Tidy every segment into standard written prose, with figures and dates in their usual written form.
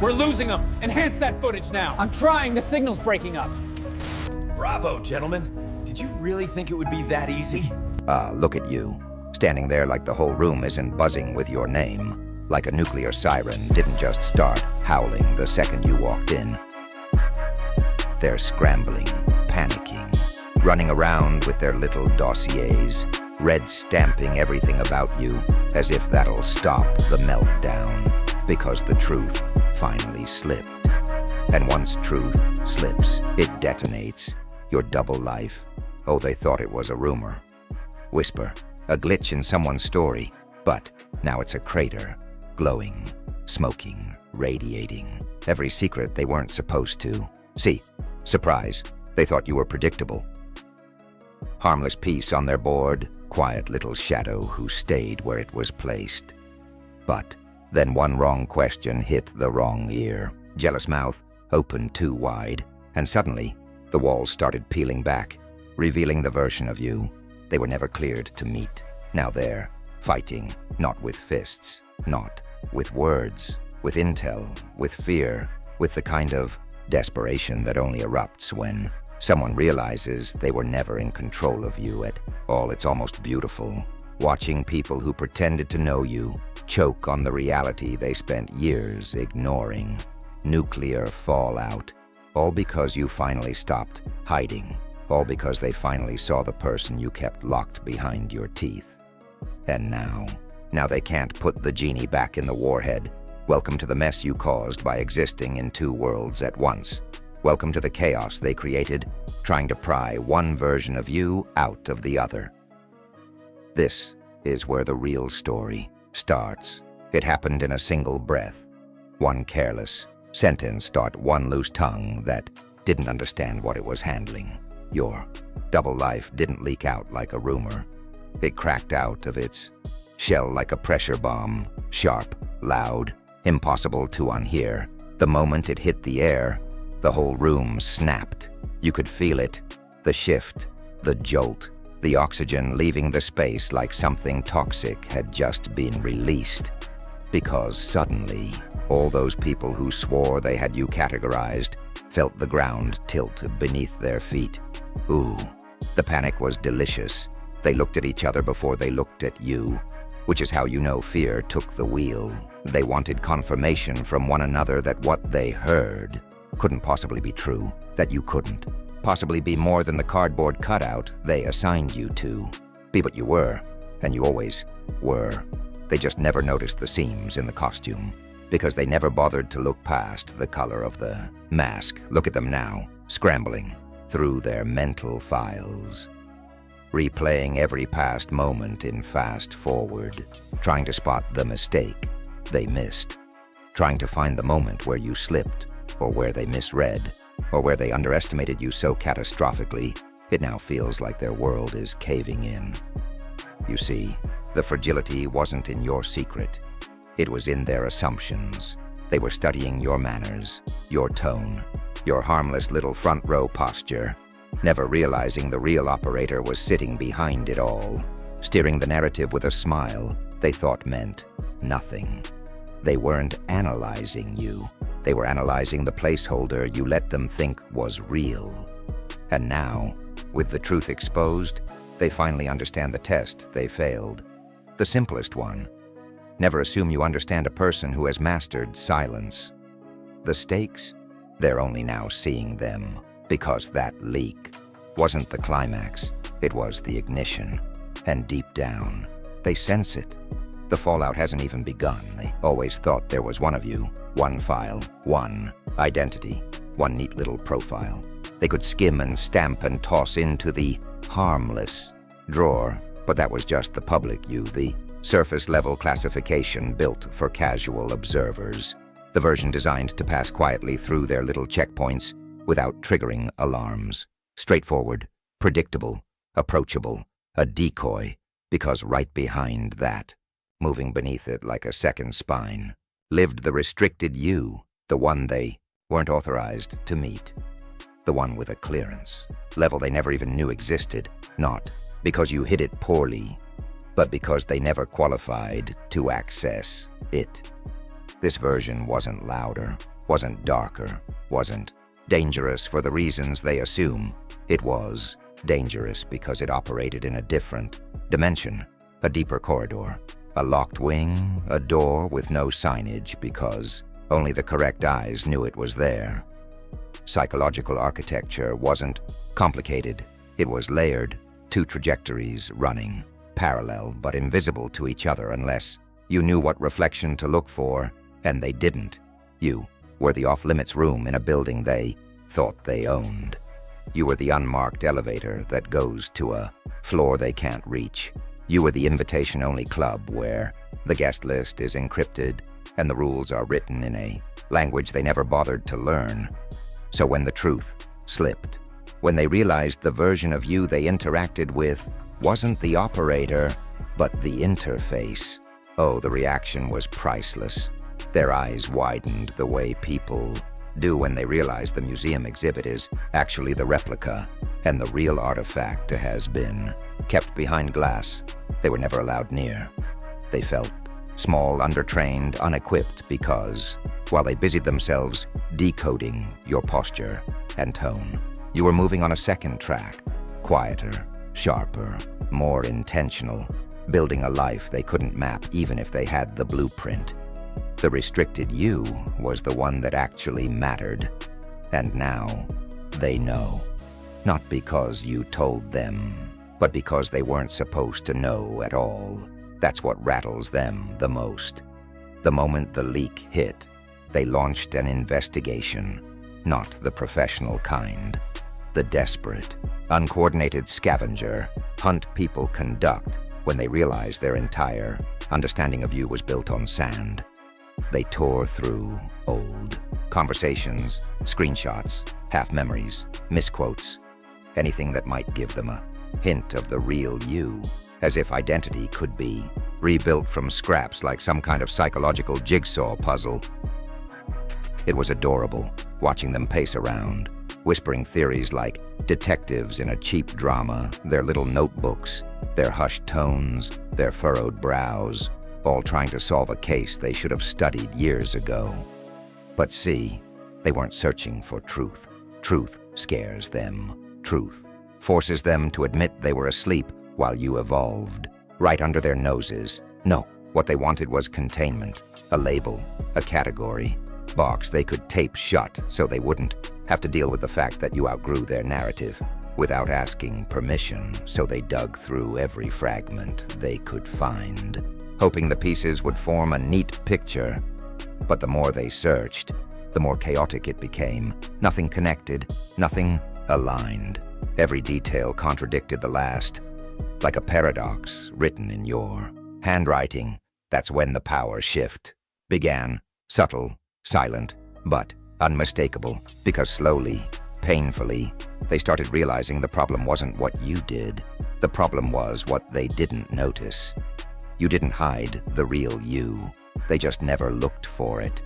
We're losing them. Enhance that footage now. I'm trying. The signal's breaking up. Bravo, gentlemen. Did you really think it would be that easy? Look at you, standing there like the whole room isn't buzzing with your name, like a nuclear siren didn't just start howling the second you walked in. They're scrambling, panicking, running around with their little dossiers, red stamping everything about you, as if that'll stop the meltdown, because the truth finally slipped. And once truth slips, it detonates. Your double life. Oh, they thought it was a rumor. Whisper, a glitch in someone's story, but now it's a crater, glowing, smoking, radiating. Every secret they weren't supposed to. See, surprise, they thought you were predictable. Harmless piece on their board, quiet little shadow who stayed where it was placed. But then one wrong question hit the wrong ear. Jealous mouth opened too wide, and suddenly the walls started peeling back, revealing the version of you they were never cleared to meet. Now they're fighting, not with fists, not with words, with intel, with fear, with the kind of desperation that only erupts when someone realizes they were never in control of you at all. It's almost beautiful, watching people who pretended to know you choke on the reality they spent years ignoring. Nuclear fallout, all because you finally stopped hiding, all because they finally saw the person you kept locked behind your teeth. And now they can't put the genie back in the warhead. Welcome to the mess you caused by existing in two worlds at once. Welcome to the chaos they created, trying to pry one version of you out of the other. This is where the real story starts. It happened in a single breath. One careless sentence taught one loose tongue that didn't understand what it was handling. Your double life didn't leak out like a rumor. It cracked out of its shell like a pressure bomb, sharp, loud, impossible to unhear. The moment it hit the air, the whole room snapped. You could feel it, the shift, the jolt, the oxygen leaving the space like something toxic had just been released. Because suddenly, all those people who swore they had you categorized felt the ground tilt beneath their feet. Ooh, the panic was delicious. They looked at each other before they looked at you, which is how you know fear took the wheel. They wanted confirmation from one another that what they heard couldn't possibly be true, that you couldn't possibly be more than the cardboard cutout they assigned you to. Be what you were, and you always were. They just never noticed the seams in the costume, because they never bothered to look past the color of the mask. Look at them now, scrambling through their mental files, replaying every past moment in fast forward, trying to spot the mistake they missed, trying to find the moment where you slipped, or where they misread, or where they underestimated you so catastrophically, it now feels like their world is caving in. You see, the fragility wasn't in your secret. It was in their assumptions. They were studying your manners, your tone, your harmless little front row posture, never realizing the real operator was sitting behind it all, steering the narrative with a smile they thought meant nothing. They weren't analyzing you. They were analyzing the placeholder you let them think was real. And now, with the truth exposed, they finally understand the test they failed. The simplest one. Never assume you understand a person who has mastered silence. The stakes? They're only now seeing them, because that leak wasn't the climax, it was the ignition. And deep down, they sense it. The fallout hasn't even begun. They always thought there was one of you, one file, one identity, one neat little profile. They could skim and stamp and toss into the harmless drawer, but that was just the public you, the surface-level classification built for casual observers, the version designed to pass quietly through their little checkpoints without triggering alarms. Straightforward, predictable, approachable, a decoy, because right behind that, moving beneath it like a second spine, lived the restricted you, the one they weren't authorized to meet, the one with a clearance, level they never even knew existed, not because you hid it poorly, but because they never qualified to access it. This version wasn't louder, wasn't darker, wasn't dangerous for the reasons they assume. It was dangerous because it operated in a different dimension, a deeper corridor, a locked wing, a door with no signage because only the correct eyes knew it was there. Psychological architecture wasn't complicated. It was layered, two trajectories running, parallel but invisible to each other unless you knew what reflection to look for, and they didn't. You were the off-limits room in a building they thought they owned. You were the unmarked elevator that goes to a floor they can't reach. You were the invitation-only club where the guest list is encrypted and the rules are written in a language they never bothered to learn. So when the truth slipped, when they realized the version of you they interacted with wasn't the operator, but the interface, oh, the reaction was priceless. Their eyes widened the way people do when they realize the museum exhibit is actually the replica, and the real artifact has been kept behind glass they were never allowed near. They felt small, undertrained, unequipped because, while they busied themselves decoding your posture and tone, you were moving on a second track, quieter, sharper, more intentional, building a life they couldn't map even if they had the blueprint. The restricted you was the one that actually mattered, and now they know. Not because you told them, but because they weren't supposed to know at all. That's what rattles them the most. The moment the leak hit, they launched an investigation, not the professional kind. The desperate, uncoordinated scavenger hunt people conduct when they realize their entire understanding of you was built on sand. They tore through old conversations, screenshots, half-memories, misquotes, anything that might give them a hint of the real you, as if identity could be rebuilt from scraps like some kind of psychological jigsaw puzzle. It was adorable, watching them pace around, whispering theories like detectives in a cheap drama, their little notebooks, their hushed tones, their furrowed brows, all trying to solve a case they should have studied years ago. But see, they weren't searching for truth. Truth scares them. Truth forces them to admit they were asleep while you evolved, right under their noses. No, what they wanted was containment, a label, a category, box they could tape shut so they wouldn't have to deal with the fact that you outgrew their narrative without asking permission, so they dug through every fragment they could find, hoping the pieces would form a neat picture. But the more they searched, the more chaotic it became. Nothing connected, nothing aligned. Every detail contradicted the last, like a paradox written in your handwriting. That's when the power shift began. Subtle, silent, but unmistakable, because slowly, painfully, they started realizing the problem wasn't what you did. The problem was what they didn't notice. You didn't hide the real you. They just never looked for it.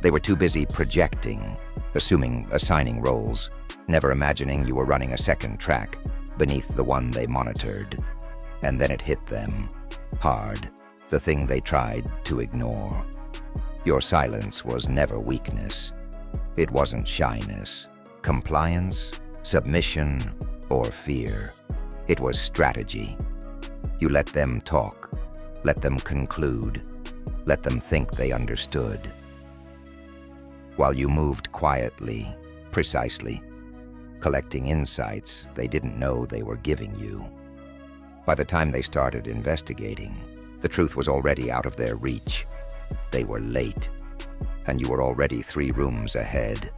They were too busy projecting, assigning roles, never imagining you were running a second track beneath the one they monitored. And then it hit them, hard, the thing they tried to ignore. Your silence was never weakness. It wasn't shyness, compliance, submission, or fear. It was strategy. You let them talk, let them conclude, let them think they understood. While you moved quietly, precisely, collecting insights they didn't know they were giving you. By the time they started investigating, the truth was already out of their reach. They were late, and you were already 3 rooms ahead.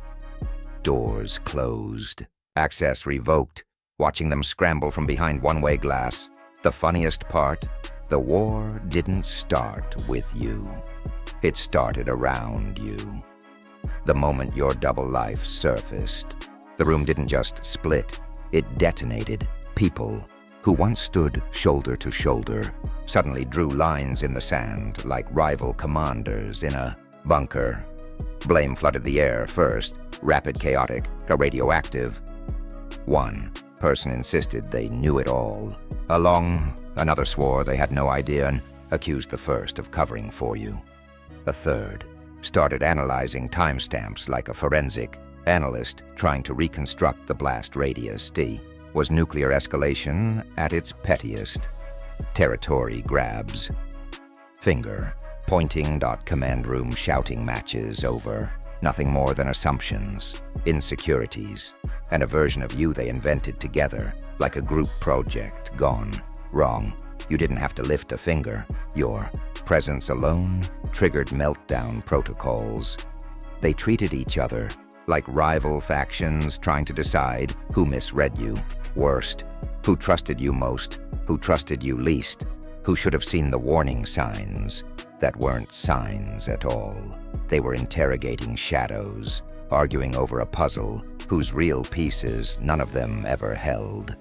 Doors closed, access revoked, watching them scramble from behind one-way glass. The funniest part, the war didn't start with you. It started around you. The moment your double life surfaced, the room didn't just split, it detonated. People who once stood shoulder to shoulder suddenly drew lines in the sand like rival commanders in a bunker. Blame flooded the air first, rapid, chaotic, radioactive. One person insisted they knew it all. Another swore they had no idea and accused the first of covering for you. A third started analyzing timestamps like a forensic analyst trying to reconstruct the blast radius. D was nuclear escalation at its pettiest. Territory grabs. Finger pointing. Command room shouting matches over nothing more than assumptions, insecurities, and a version of you they invented together, like a group project gone wrong. You didn't have to lift a finger. Your presence alone triggered meltdown protocols. They treated each other like rival factions trying to decide who misread you worst, who trusted you most, who trusted you least, who should have seen the warning signs that weren't signs at all. They were interrogating shadows, arguing over a puzzle whose real pieces none of them ever held.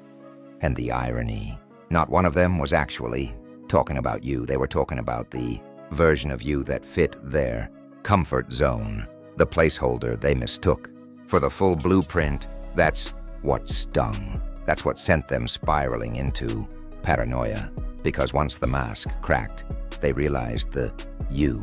And the irony, not one of them was actually talking about you. They were talking about the version of you that fit their comfort zone, the placeholder they mistook for the full blueprint. That's what stung. That's what sent them spiraling into paranoia. Because once the mask cracked, they realized the you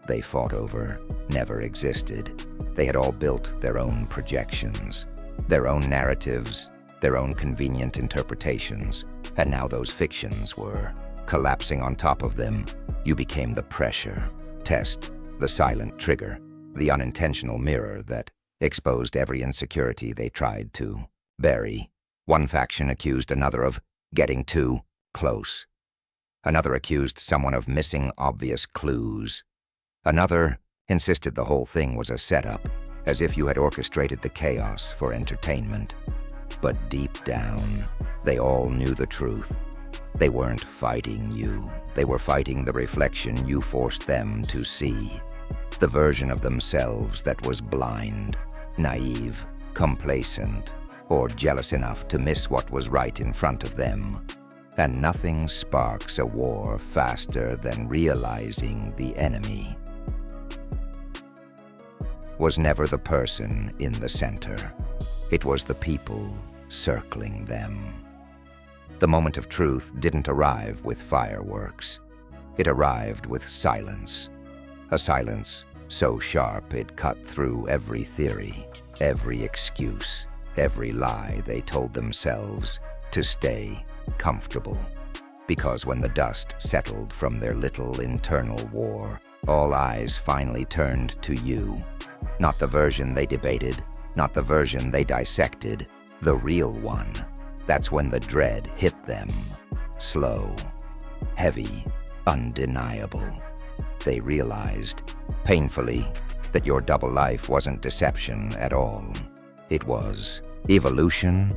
they fought over never existed. They had all built their own projections, their own narratives, their own convenient interpretations, and now those fictions were collapsing on top of them. You became the pressure test, the silent trigger, the unintentional mirror that exposed every insecurity they tried to bury. One faction accused another of getting too close. Another accused someone of missing obvious clues. Another insisted the whole thing was a setup, as if you had orchestrated the chaos for entertainment. But deep down, they all knew the truth. They weren't fighting you. They were fighting the reflection you forced them to see. The version of themselves that was blind, naive, complacent, or jealous enough to miss what was right in front of them. And nothing sparks a war faster than realizing the enemy was never the person in the center. It was the people circling them. The moment of truth didn't arrive with fireworks. It arrived with silence. A silence so sharp it cut through every theory, every excuse, every lie they told themselves to stay comfortable. Because when the dust settled from their little internal war, all eyes finally turned to you. Not the version they debated, not the version they dissected, the real one. That's when the dread hit them. Slow, heavy, undeniable. They realized, painfully, that your double life wasn't deception at all. It was evolution,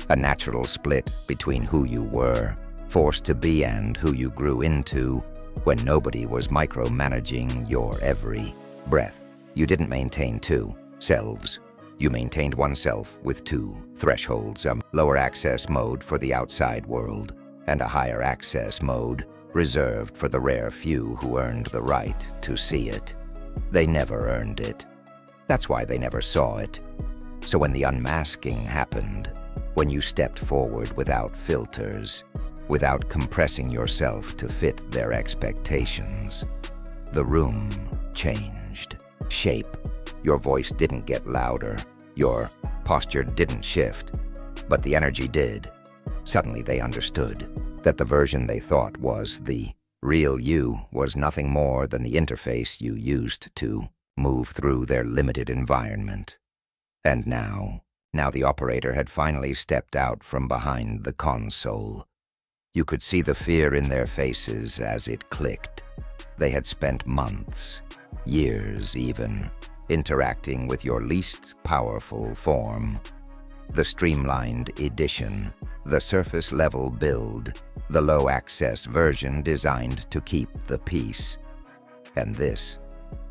a natural split between who you were, forced to be, and who you grew into when nobody was micromanaging your every breath. You didn't maintain two selves. You maintained oneself with two thresholds, a lower access mode for the outside world, and a higher access mode reserved for the rare few who earned the right to see it. They never earned it. That's why they never saw it. So when the unmasking happened, when you stepped forward without filters, without compressing yourself to fit their expectations, the room changed shape. Your voice didn't get louder, your posture didn't shift, but the energy did. Suddenly they understood that the version they thought was the real you was nothing more than the interface you used to move through their limited environment. And now the operator had finally stepped out from behind the console. You could see the fear in their faces as it clicked. They had spent months, years even, interacting with your least powerful form. The streamlined edition, the surface-level build, the low-access version designed to keep the peace. And this,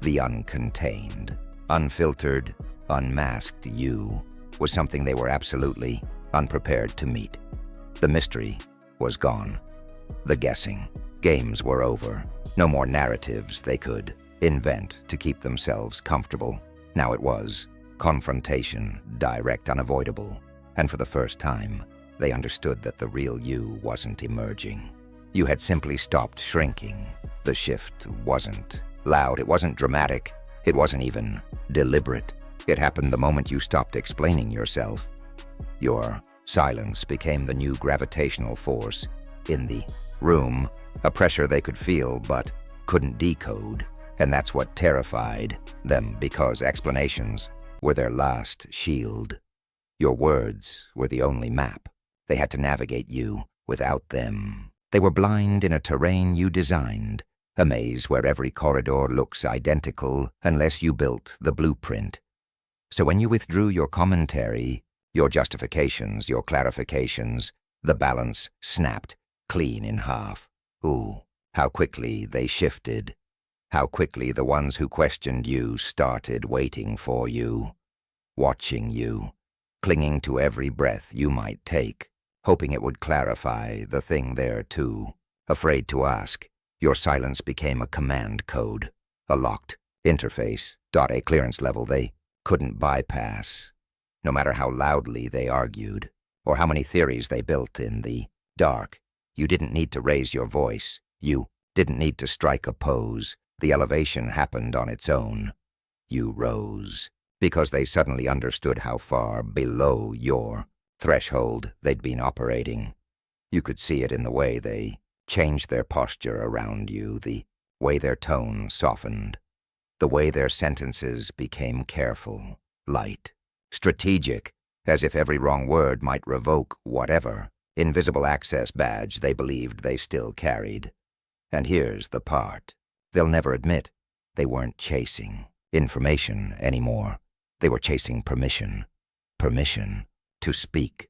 the uncontained, unfiltered, unmasked you, was something they were absolutely unprepared to meet. The mystery was gone. The guessing games were over. No more narratives they could invent to keep themselves comfortable. Now it was confrontation, direct, unavoidable. And for the first time, they understood that the real you wasn't emerging. You had simply stopped shrinking. The shift wasn't loud, it wasn't dramatic. It wasn't even deliberate. It happened the moment you stopped explaining yourself. Your silence became the new gravitational force in the room, a pressure they could feel but couldn't decode. And that's what terrified them, because explanations were their last shield. Your words were the only map. They had to navigate you without them. They were blind in a terrain you designed, a maze where every corridor looks identical unless you built the blueprint. So when you withdrew your commentary, your justifications, your clarifications, the balance snapped clean in half. Ooh, how quickly they shifted. How quickly the ones who questioned you started waiting for you, watching you, clinging to every breath you might take, hoping it would clarify the thing there too. Afraid to ask, your silence became a command code, a locked interface, a clearance level they couldn't bypass. No matter how loudly they argued, or how many theories they built in the dark, you didn't need to raise your voice. You didn't need to strike a pose. The elevation happened on its own. You rose, because they suddenly understood how far below your threshold they'd been operating. You could see it in the way they changed their posture around you, the way their tone softened, the way their sentences became careful, light, strategic, as if every wrong word might revoke whatever invisible access badge they believed they still carried. And here's the part. They'll never admit they weren't chasing information anymore. They were chasing permission. Permission to speak.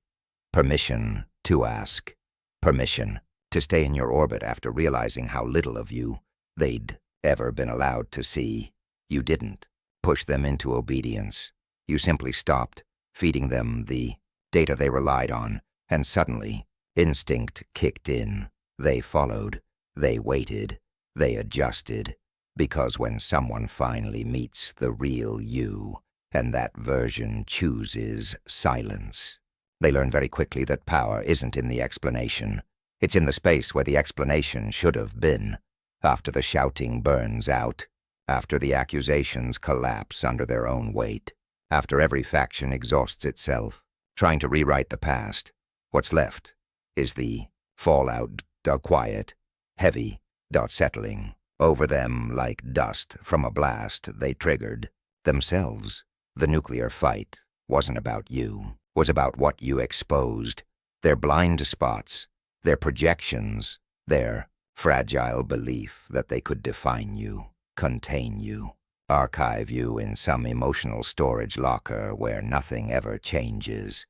Permission to ask. Permission to stay in your orbit after realizing how little of you they'd ever been allowed to see. You didn't push them into obedience. You simply stopped feeding them the data they relied on, and suddenly instinct kicked in. They followed. They waited. They adjusted, because when someone finally meets the real you, and that version chooses silence, they learn very quickly that power isn't in the explanation. It's in the space where the explanation should have been. After the shouting burns out, after the accusations collapse under their own weight, after every faction exhausts itself, trying to rewrite the past, what's left is the fallout, quiet, heavy, settling over them like dust from a blast they triggered themselves. The nuclear fight wasn't about you, was about what you exposed, their blind spots, their projections, their fragile belief that they could define you, contain you, archive you in some emotional storage locker where nothing ever changes.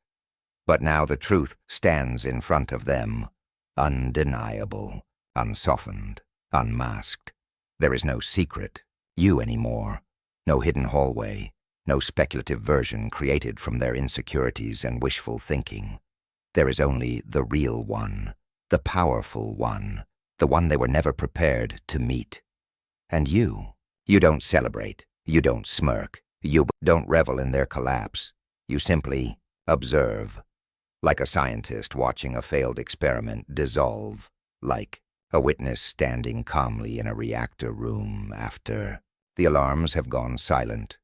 But now the truth stands in front of them, undeniable, unsoftened, unmasked. There is no secret you anymore, no hidden hallway, no speculative version created from their insecurities and wishful thinking. There is only the real one, the powerful one, the one they were never prepared to meet. And you don't celebrate, you don't smirk, you don't revel in their collapse. You simply observe, like a scientist watching a failed experiment dissolve, like a witness standing calmly in a reactor room after the alarms have gone silent.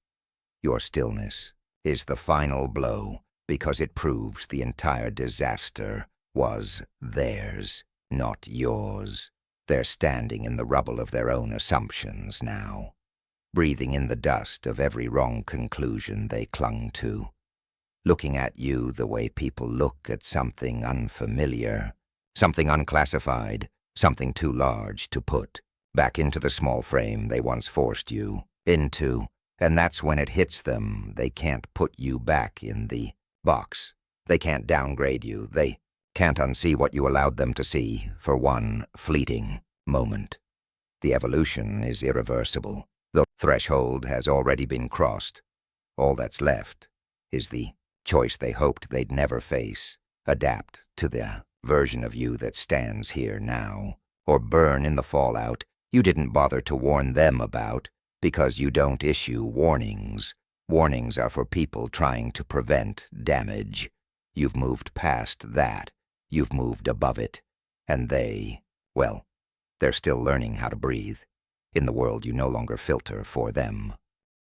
Your stillness is the final blow because it proves the entire disaster was theirs, not yours. They're standing in the rubble of their own assumptions now, breathing in the dust of every wrong conclusion they clung to, looking at you the way people look at something unfamiliar, something unclassified, something too large to put back into the small frame they once forced you into, and that's when it hits them. They can't put you back in the box. They can't downgrade you. They can't unsee what you allowed them to see for one fleeting moment. The evolution is irreversible. The threshold has already been crossed. All that's left is the choice they hoped they'd never face. Adapt to the version of you that stands here now, or burn in the fallout you didn't bother to warn them about, because you don't issue warnings. Warnings are for people trying to prevent damage. You've moved past that. You've moved above it. And well, they're still learning how to breathe in the world you no longer filter for them.